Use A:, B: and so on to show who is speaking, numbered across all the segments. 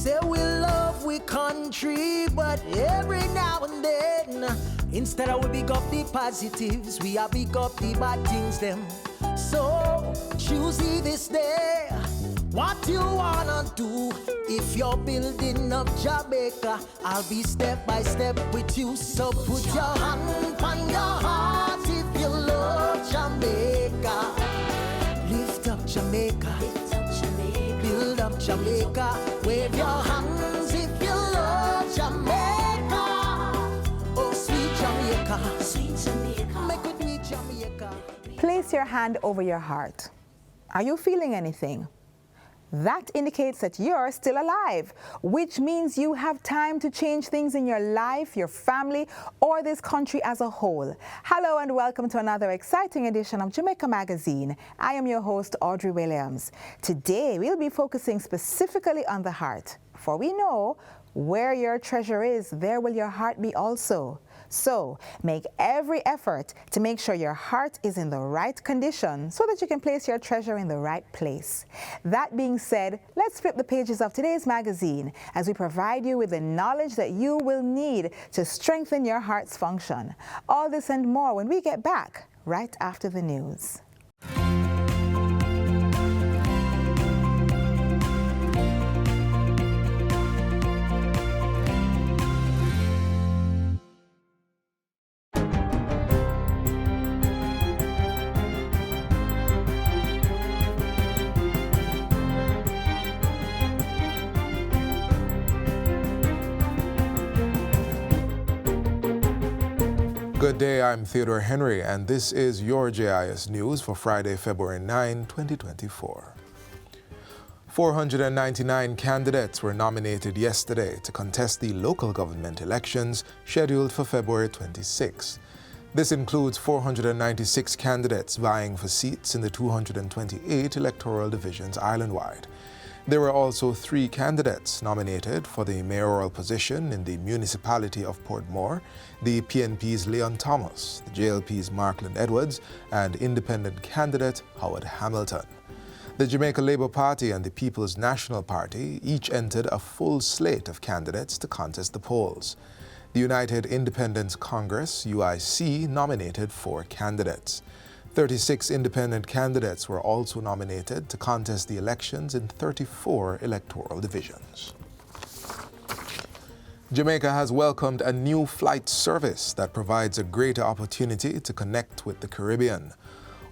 A: Say we love we country, but every now and then, instead of we big up the positives, we are big up the bad things them. So choosy this day, what you wanna do? If you're building up Jamaica, I'll be step by step with you. So put your hand on your heart if you love Jamaica. Lift up Jamaica, build up Jamaica. Wave your hands if you love Jamaica. Oh, sweet Jamaica, sweet Jamaica, make with me Jamaica.
B: Place your hand over your heart. Are you feeling anything? That indicates that you're still alive, which means you have time to change things in your life, your family, or this country as a whole. Hello and welcome to another exciting edition of Jamaica Magazine. I am your host, Audrey Williams. Today, we'll be focusing specifically on the heart, for we know where your treasure is, there will your heart be also. So make every effort to make sure your heart is in the right condition so that you can place your treasure in the right place. That being said, let's flip the pages of today's magazine as we provide you with the knowledge that you will need to strengthen your heart's function. All this and more when we get back right after the news.
C: Good day, I'm Theodore Henry, and this is your JIS News for Friday, February 9, 2024. 499 candidates were nominated yesterday to contest the local government elections scheduled for February 26. This includes 496 candidates vying for seats in the 228 electoral divisions island-wide. There were also 3 candidates nominated for the mayoral position in the municipality of Portmore, the PNP's Leon Thomas, the JLP's Markland Edwards, and independent candidate Howard Hamilton. The Jamaica Labour Party and the People's National Party each entered a full slate of candidates to contest the polls. The United Independence Congress, UIC, nominated 4 candidates. 36 independent candidates were also nominated to contest the elections in 34 electoral divisions. Jamaica has welcomed a new flight service that provides a greater opportunity to connect with the Caribbean.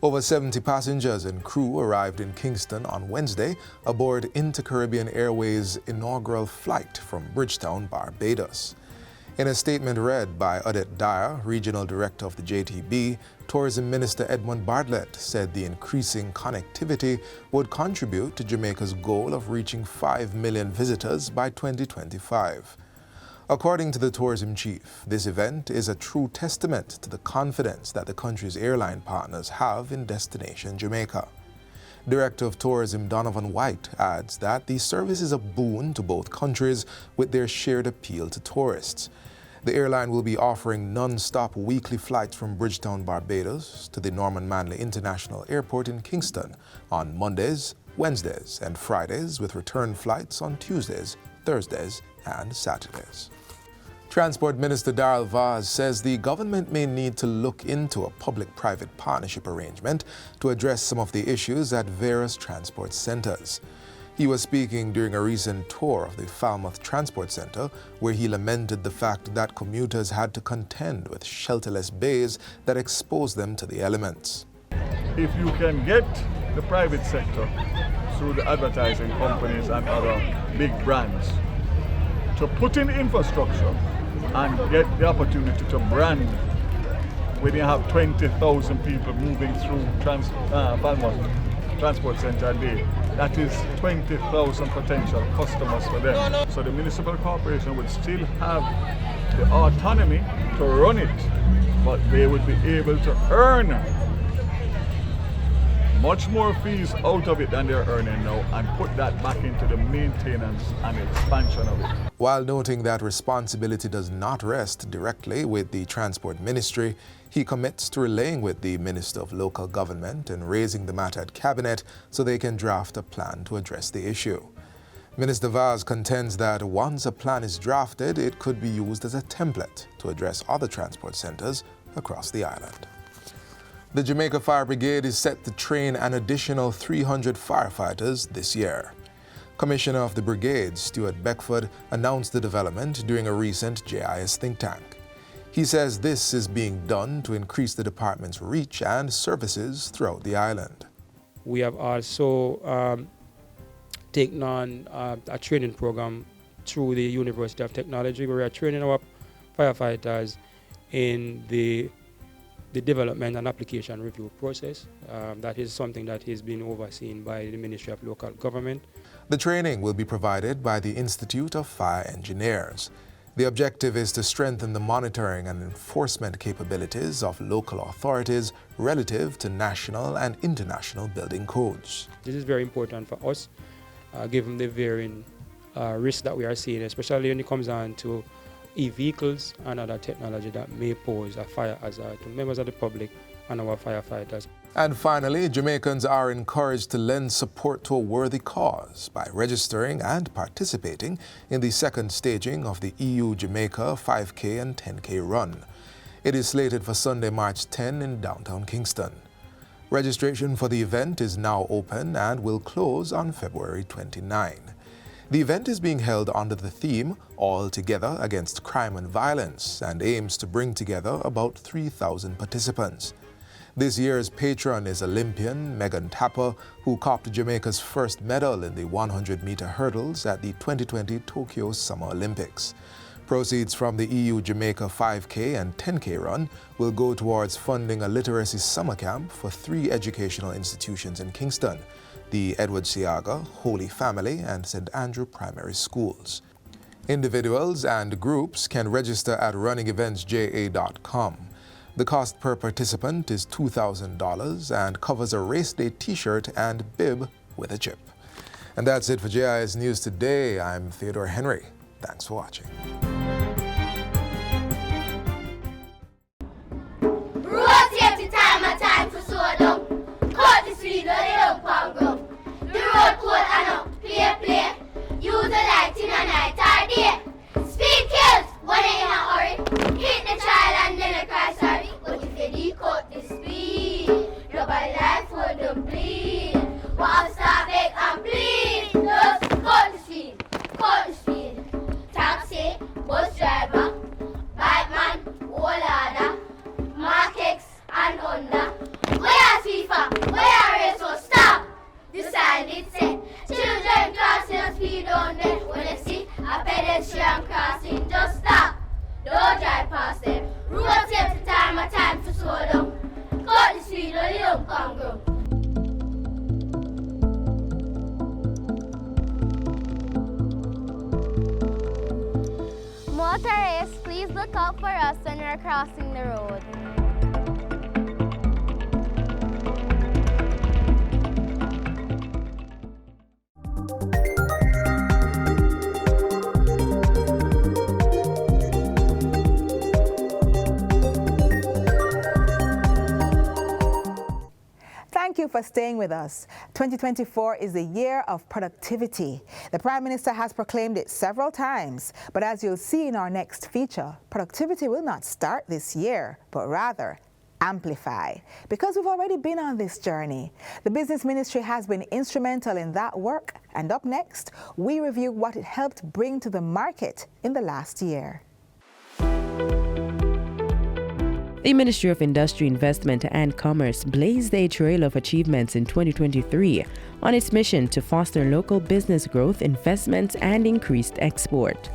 C: Over 70 passengers and crew arrived in Kingston on Wednesday aboard Inter-Caribbean Airways' inaugural flight from Bridgetown, Barbados. In a statement read by Odette Dyer, Regional Director of the JTB, Tourism Minister Edmund Bartlett said the increasing connectivity would contribute to Jamaica's goal of reaching 5 million visitors by 2025. According to the tourism chief, this event is a true testament to the confidence that the country's airline partners have in destination Jamaica. Director of Tourism Donovan White adds that the service is a boon to both countries with their shared appeal to tourists. The airline will be offering non-stop weekly flights from Bridgetown, Barbados to the Norman Manley International Airport in Kingston on Mondays, Wednesdays, and Fridays, with return flights on Tuesdays, Thursdays, and Saturdays. Transport Minister Darrell Vaz says the government may need to look into a public-private partnership arrangement to address some of the issues at various transport centers. He was speaking during a recent tour of the Falmouth Transport Center, where he lamented the fact that commuters had to contend with shelterless bays that exposed them to the elements.
D: If you can get the private sector through the advertising companies and other big brands to put in infrastructure and get the opportunity to brand when you have 20,000 people moving through Falmouth Transport Center a day, that is 20,000 potential customers for them. So the municipal corporation would still have the autonomy to run it, but they would be able to earn much more fees out of it than they're earning now and put that back into the maintenance and expansion of it.
C: While noting that responsibility does not rest directly with the Transport Ministry, he commits to relaying with the Minister of Local Government and raising the matter at Cabinet so they can draft a plan to address the issue. Minister Vaz contends that once a plan is drafted, it could be used as a template to address other transport centers across the island. The Jamaica Fire Brigade is set to train an additional 300 firefighters this year. Commissioner of the brigade, Stuart Beckford, announced the development during a recent JIS think tank. He says this is being done to increase the department's reach and services throughout the island.
E: We have also taken on a training program through the University of Technology, where we are training our firefighters in the development and application review process. That is something that is being overseen by the Ministry of Local Government.
C: The training will be provided by the Institute of Fire Engineers. The objective is to strengthen the monitoring and enforcement capabilities of local authorities relative to national and international building codes.
E: This is very important for us, given the varying risks that we are seeing, especially when it comes on to e-vehicles and other technology that may pose a fire hazard to members of the public and our firefighters.
C: And finally, Jamaicans are encouraged to lend support to a worthy cause by registering and participating in the second staging of the EU Jamaica 5K and 10K run. It is slated for Sunday, March 10 in downtown Kingston. Registration for the event is now open and will close on February 29. The event is being held under the theme All Together Against Crime and Violence and aims to bring together about 3,000 participants. This year's patron is Olympian Megan Tapper, who copped Jamaica's first medal in the 100-meter hurdles at the 2020 Tokyo Summer Olympics. Proceeds from the EU Jamaica 5K and 10K run will go towards funding a literacy summer camp for 3 educational institutions in Kingston, the Edward Seaga, Holy Family, and St. Andrew Primary Schools. Individuals and groups can register at runningeventsja.com. The cost per participant is $2,000 and covers a race day t-shirt and bib with a chip. And that's it for JIS News Today. I'm Theodore Henry. Thanks for watching.
F: Motorists, please look out for us when we're crossing the road.
B: Thank you for staying with us. 2024 is the year of productivity. The Prime Minister has proclaimed it several times, but as you'll see in our next feature, productivity will not start this year, but rather amplify, because we've already been on this journey. The Business Ministry has been instrumental in that work, and up next, we review what it helped bring to the market in the last year.
G: The Ministry of Industry, Investment and Commerce blazed a trail of achievements in 2023 on its mission to foster local business growth, investments, and increased export.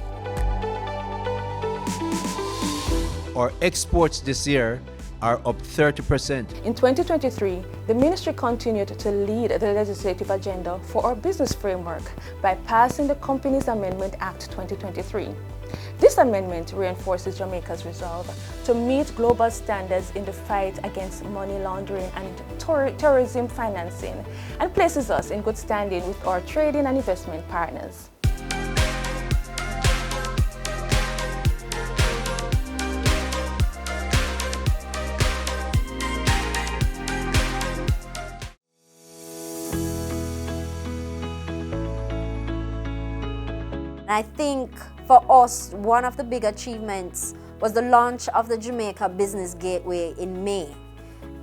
H: Our exports this year are up 30%.
I: In 2023, the Ministry continued to lead the legislative agenda for our business framework by passing the Companies Amendment Act 2023. This amendment reinforces Jamaica's resolve to meet global standards in the fight against money laundering and terrorism financing, and places us in good standing with our trading and investment partners.
J: I think for us, one of the big achievements was the launch of the Jamaica Business Gateway in May.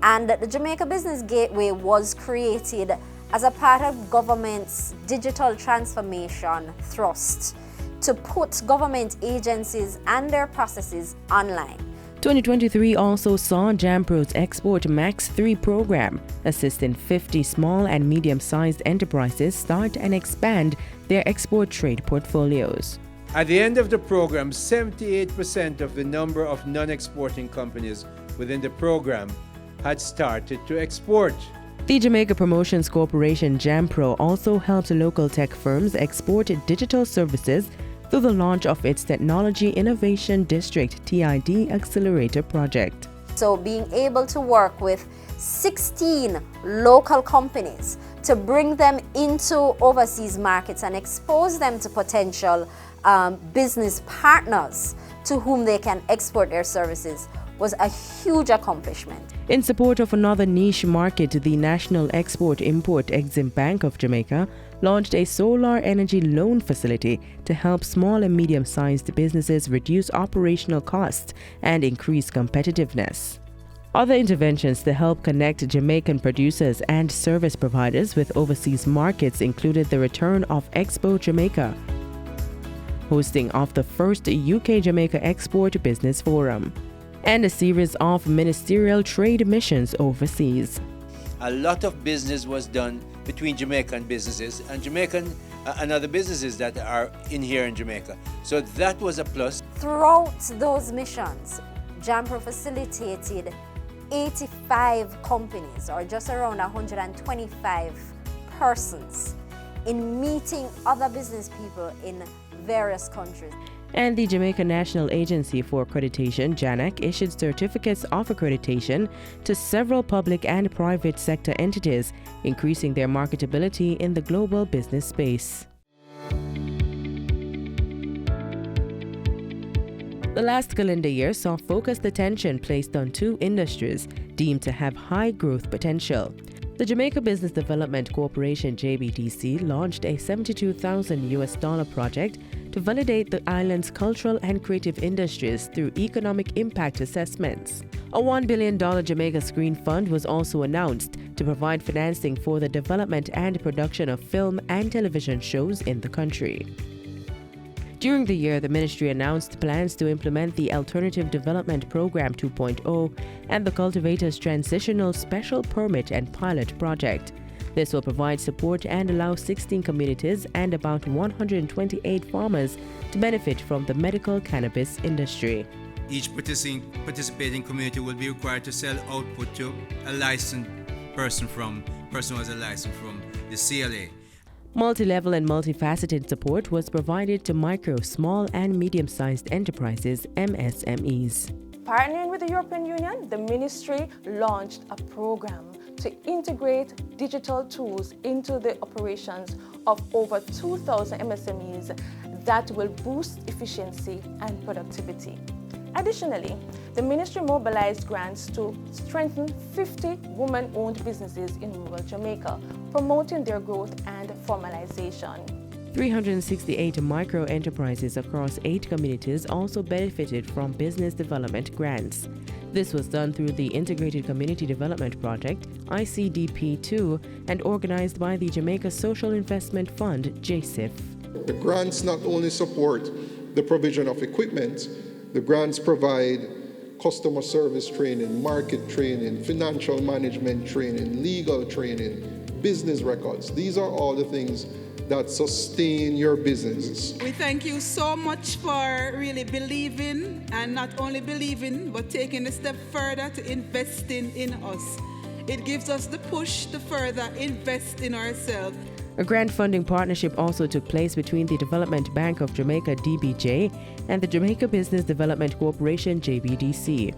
J: And the Jamaica Business Gateway was created as a part of government's digital transformation thrust to put government agencies and their processes online.
G: 2023 also saw JAMPRO's Export Max 3 program, assisting 50 small and medium-sized enterprises start and expand their export trade portfolios.
H: At the end of the program, 78% of the number of non-exporting companies within the program had started to export.
G: The Jamaica Promotions Corporation JAMPRO also helped local tech firms export digital services through the launch of its Technology Innovation District TID Accelerator project.
J: So being able to work with 16 local companies to bring them into overseas markets and expose them to potential business partners to whom they can export their services was a huge accomplishment.
G: In support of another niche market, the National Export-Import-Exim Bank of Jamaica launched a solar energy loan facility to help small and medium-sized businesses reduce operational costs and increase competitiveness. Other interventions to help connect Jamaican producers and service providers with overseas markets included the return of Expo Jamaica, hosting of the first UK-Jamaica Export Business Forum, and a series of ministerial trade missions overseas.
H: A lot of business was done between Jamaican businesses and Jamaican and other businesses that are in here in Jamaica. So that was a plus.
J: Throughout those missions, JAMPRO facilitated 85 companies, or just around 125 persons, in meeting other business people in various countries.
G: And the Jamaica National Agency for Accreditation, JANAC, issued certificates of accreditation to several public and private sector entities, increasing their marketability in the global business space. The last calendar year saw focused attention placed on two industries deemed to have high growth potential. The Jamaica Business Development Corporation JBDC launched a $72,000 project to validate the island's cultural and creative industries through economic impact assessments. A $1 billion Jamaica Screen Fund was also announced to provide financing for the development and production of film and television shows in the country. During the year, the ministry announced plans to implement the Alternative Development Program 2.0 and the Cultivators Transitional Special Permit and Pilot Project. This will provide support and allow 16 communities and about 128 farmers to benefit from the medical cannabis industry.
K: Each participating community will be required to sell output to a licensed person who has a license from the CLA.
G: Multi-level and multifaceted support was provided to micro, small and medium-sized enterprises, MSMEs.
I: Partnering with the European Union, the ministry launched a program to integrate digital tools into the operations of over 2,000 MSMEs that will boost efficiency and productivity. Additionally, the ministry mobilized grants to strengthen 50 women-owned businesses in rural Jamaica, promoting their growth and formalization.
G: 368 micro-enterprises across 8 communities also benefited from business development grants. This was done through the Integrated Community Development Project, ICDP2, and organized by the Jamaica Social Investment Fund, JSIF.
L: The grants not only support the provision of equipment, the grants provide customer service training, market training, financial management training, legal training, business records. These are all the things that sustain your businesses.
M: We thank you so much for really believing, and not only believing, but taking a step further to investing in us. It gives us the push to further invest in ourselves.
G: A grant funding partnership also took place between the Development Bank of Jamaica DBJ and the Jamaica Business Development Corporation JBDC.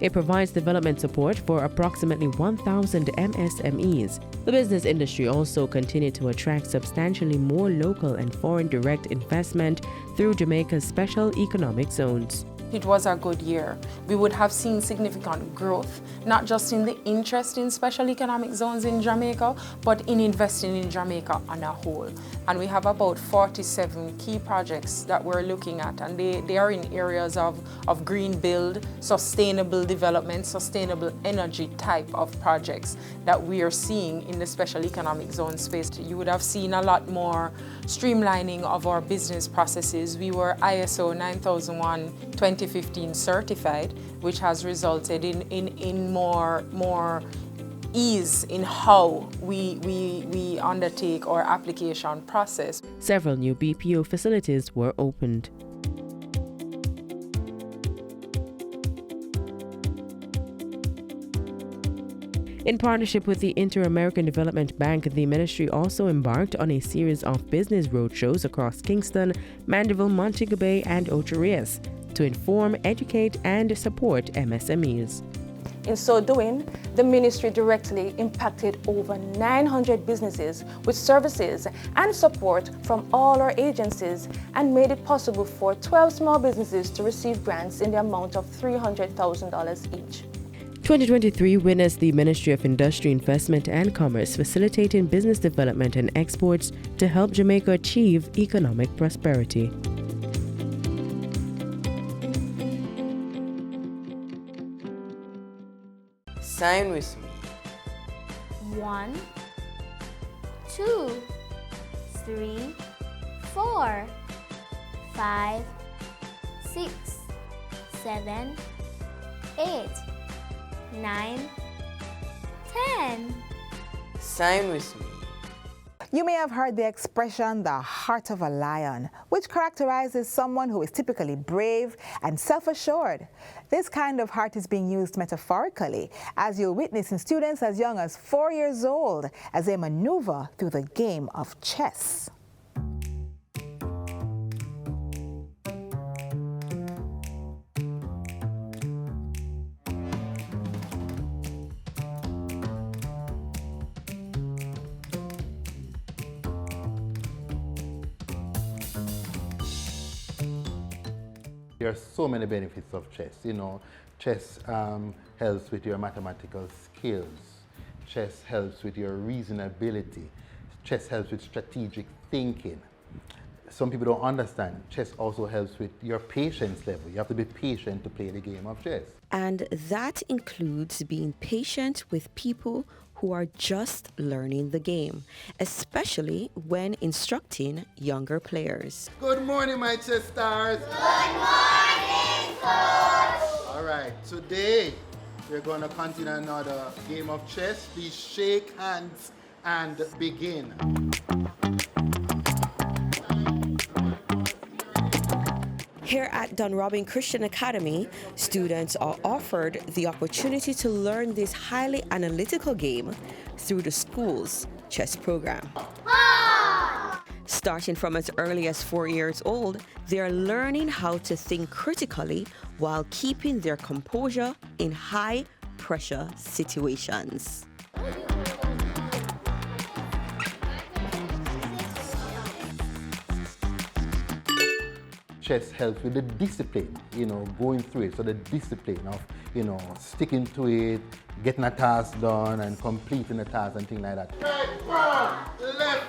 G: It provides development support for approximately 1,000 MSMEs. The business industry also continued to attract substantially more local and foreign direct investment through Jamaica's special economic zones.
N: It was a good year. We would have seen significant growth, not just in the interest in special economic zones in Jamaica, but in investing in Jamaica on a whole. and we have about 47 key projects that we're looking at, and they are in areas of green build, sustainable development, sustainable energy type of projects that we are seeing in the special economic zone space. You would have seen a lot more streamlining of our business processes. We were ISO 9001:2015 certified, which has resulted in more ease in how we undertake our application process.
G: Several new BPO facilities were opened. In partnership with the Inter-American Development Bank, the ministry also embarked on a series of business roadshows across Kingston, Mandeville, Montego Bay, and Ocho Rios to inform, educate, and support MSMEs.
I: In so doing, the ministry directly impacted over 900 businesses with services and support from all our agencies and made it possible for 12 small businesses to receive grants in the amount of $300,000 each.
G: 2023 witnessed the Ministry of Industry, Investment and Commerce facilitating business development and exports to help Jamaica achieve economic prosperity.
O: Sign with me.
F: 1, 2, 3, 4, 5, 6, 7, 8, 9, 10.
O: Sign with me.
B: You may have heard the expression, the heart of a lion, which characterizes someone who is typically brave and self-assured. This kind of heart is being used metaphorically, as you'll witness in students as young as 4 years old as they maneuver through the game of chess.
P: There are so many benefits of chess. You know, chess helps with your mathematical skills. Chess helps with your reasonability. Chess helps with strategic thinking. Some people don't understand. Chess also helps with your patience level. You have to be patient to play the game of chess.
Q: And that includes being patient with people who are just learning the game, especially when instructing younger players.
P: Good morning, my chess stars.
F: Good morning, Coach.
P: All right, today we're going to continue another game of chess. Please shake hands and begin.
Q: Here at Dunrobin Christian Academy, students are offered the opportunity to learn this highly analytical game through the school's chess program. Starting from as early as 4 years old, they are learning how to think critically while keeping their composure in high-pressure situations.
P: Chess helps with the discipline, you know, going through it. So the discipline of, you know, sticking to it, getting a task done and completing a task and things like that. Right, pawn, left,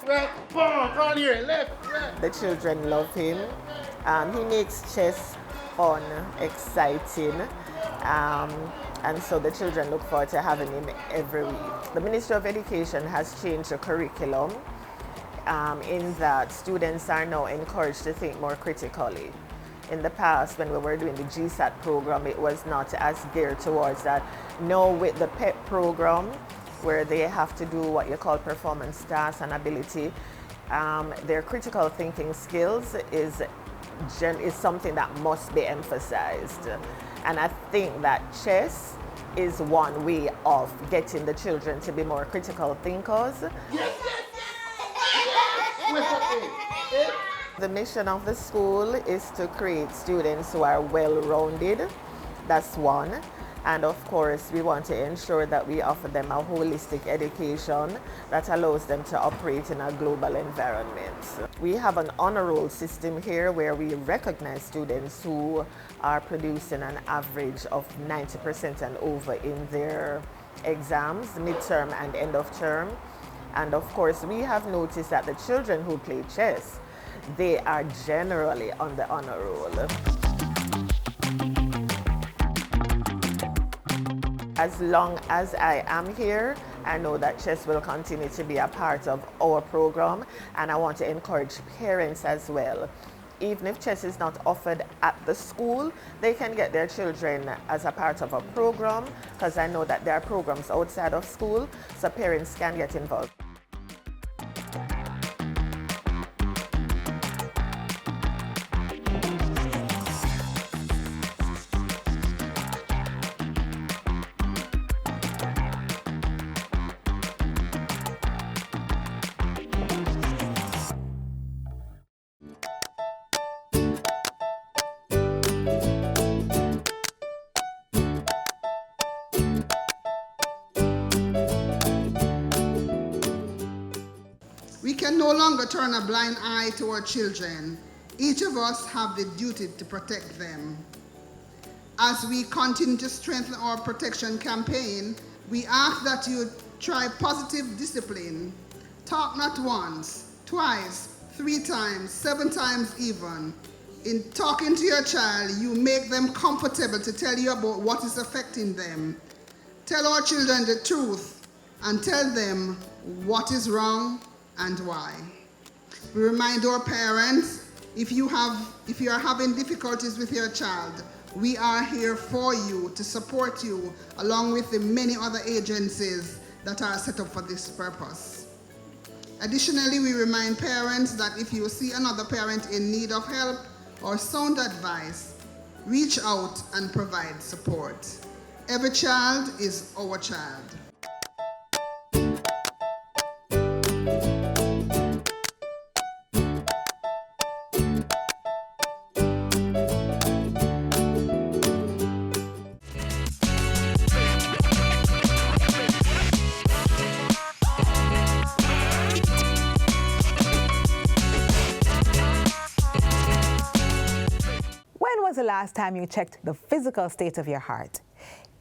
P: right, pawn, on here, left, right.
R: The children love him. He makes chess fun, exciting, and so the children look forward to having him every week. The Ministry of Education has changed the curriculum in that students are now encouraged to think more critically. In the past, when we were doing the GSAT program, it was not as geared towards that. Now with the PEP program, where they have to do what you call performance tasks and ability, their critical thinking skills is something that must be emphasized. And I think that chess is one way of getting the children to be more critical thinkers. The mission of the school is to create students who are well-rounded. That's one. And of course, we want to ensure that we offer them a holistic education that allows them to operate in a global environment. We have an honor roll system here where we recognize students who are producing an average of 90% and over in their exams, midterm and end of term. And of course, we have noticed that the children who play chess, they are generally on the honor roll. As long as I am here, I know that chess will continue to be a part of our program, and I want to encourage parents as well. Even if chess is not offered at the school, they can get their children as a part of a program, because I know that there are programs outside of school, so parents can get involved.
S: We can no longer turn a blind eye to our children. Each of us have the duty to protect them. As we continue to strengthen our protection campaign, we ask that you try positive discipline. Talk not once, twice, 3 times, 7 times even. In talking to your child, you make them comfortable to tell you about what is affecting them. Tell our children the truth and tell them what is wrong and why. We remind our parents, if you are having difficulties with your child, we are here for you, to support you, along with the many other agencies that are set up for this purpose. Additionally, we remind parents that if you see another parent in need of help or sound advice, reach out and provide support. Every child is our child.
B: When was the last time you checked the physical state of your heart?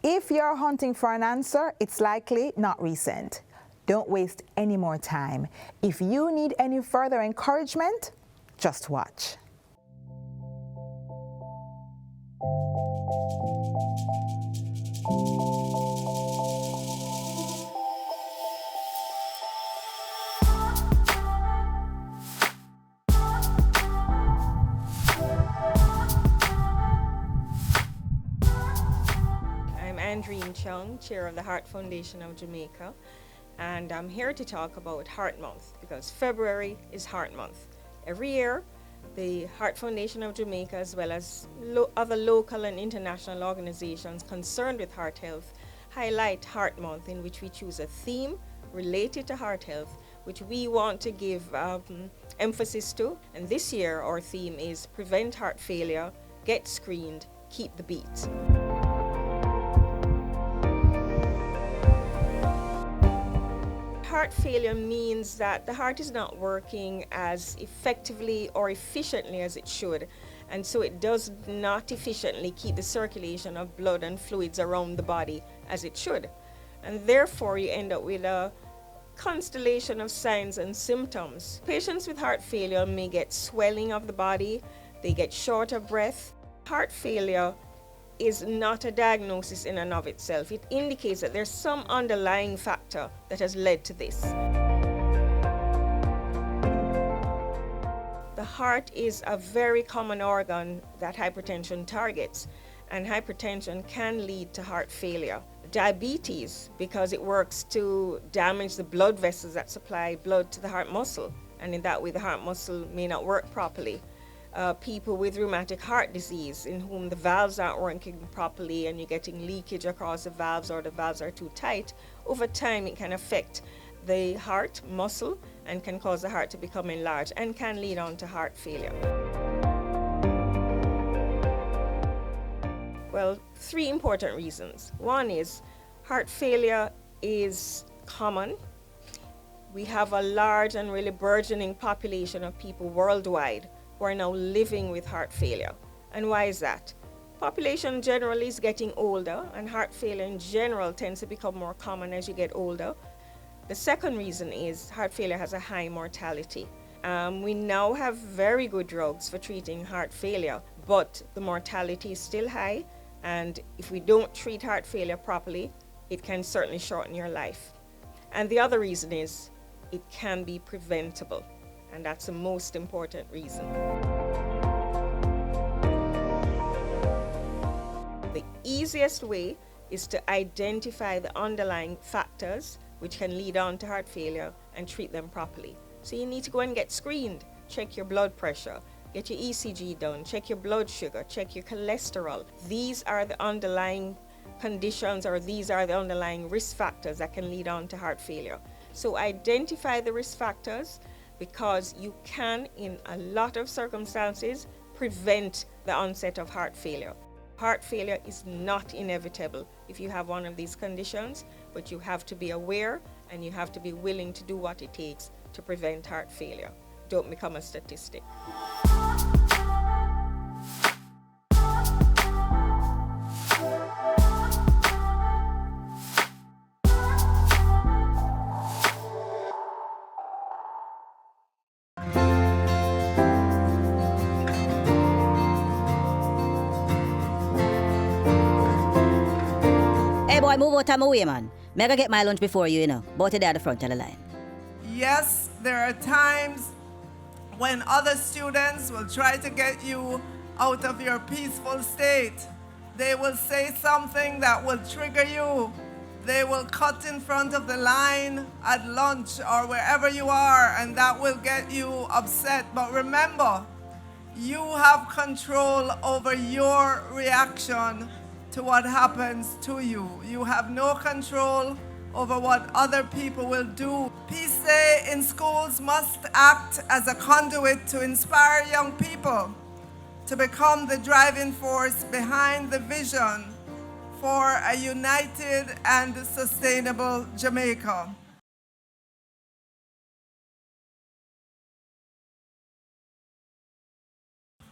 B: If you're hunting for an answer, it's likely not recent. Don't waste any more time. If you need any further encouragement, just watch.
T: Andreen Chung, Chair of the Heart Foundation of Jamaica, and I'm here to talk about Heart Month because February is Heart Month. Every year, the Heart Foundation of Jamaica, as well as other local and international organizations concerned with heart health, highlight Heart Month, in which we choose a theme related to heart health, which we want to give emphasis to. And this year, our theme is Prevent Heart Failure, Get Screened, Keep the Beat. Heart failure means that the heart is not working as effectively or efficiently as it should, and so it does not efficiently keep the circulation of blood and fluids around the body as it should. And therefore you end up with a constellation of signs and symptoms. Patients with heart failure may get swelling of the body, they get short of breath. Heart failure is not a diagnosis in and of itself. It indicates that there's some underlying factor that has led to this. The heart is a very common organ that hypertension targets, and hypertension can lead to heart failure. Diabetes, because it works to damage the blood vessels that supply blood to the heart muscle, and in that way the heart muscle may not work properly. People with rheumatic heart disease, in whom the valves aren't working properly and you're getting leakage across the valves, or the valves are too tight, over time it can affect the heart muscle and can cause the heart to become enlarged and can lead on to heart failure. Well, 3 important reasons. One is heart failure is common. We have a large and really burgeoning population of people worldwide who are now living with heart failure. And why is that? Population generally is getting older, and heart failure in general tends to become more common as you get older. The second reason is heart failure has a high mortality. We now have very good drugs for treating heart failure, but the mortality is still high, and if we don't treat heart failure properly, it can certainly shorten your life. And the other reason is it can be preventable, and that's the most important reason. The easiest way is to identify the underlying factors which can lead on to heart failure and treat them properly. So you need to go and get screened, check your blood pressure, get your ECG done, check your blood sugar, check your cholesterol. These are the underlying conditions, or these are the underlying risk factors that can lead on to heart failure. So identify the risk factors, because you can, in a lot of circumstances, prevent the onset of heart failure. Heart failure is not inevitable if you have one of these conditions, but you have to be aware and you have to be willing to do what it takes to prevent heart failure. Don't become a statistic.
U: Hey boy, move out of my way, man. May I get my lunch before you, Both of there at the front of the line.
V: Yes, there are times when other students will try to get you out of your peaceful state. They will say something that will trigger you. They will cut in front of the line at lunch or wherever you are, and that will get you upset. But remember, you have control over your reaction to what happens to you. You have no control over what other people will do. Peace Day in schools must act as a conduit to inspire young people to become the driving force behind the vision for a united and sustainable Jamaica.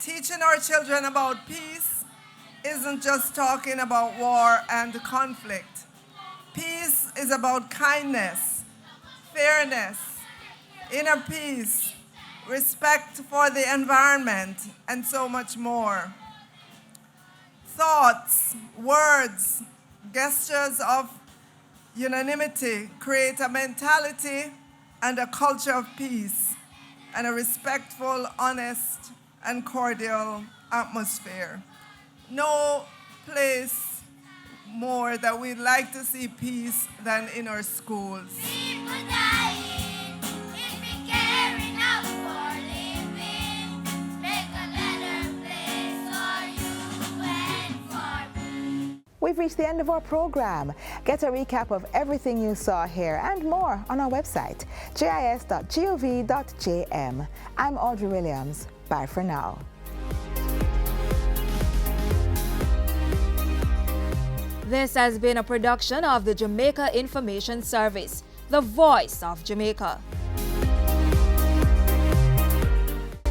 V: Teaching our children about peace isn't just talking about war and conflict. Peace is about kindness, fairness, inner peace, respect for the environment, and so much more. Thoughts, words, gestures of unanimity create a mentality and a culture of peace and a respectful, honest, and cordial atmosphere. No place more that we'd like to see peace than in our schools.
B: We've reached the end of our program. Get a recap of everything you saw here and more on our website, jis.gov.jm. I'm Audrey Williams. Bye for now.
W: This has been a production of the Jamaica Information Service, the voice of Jamaica.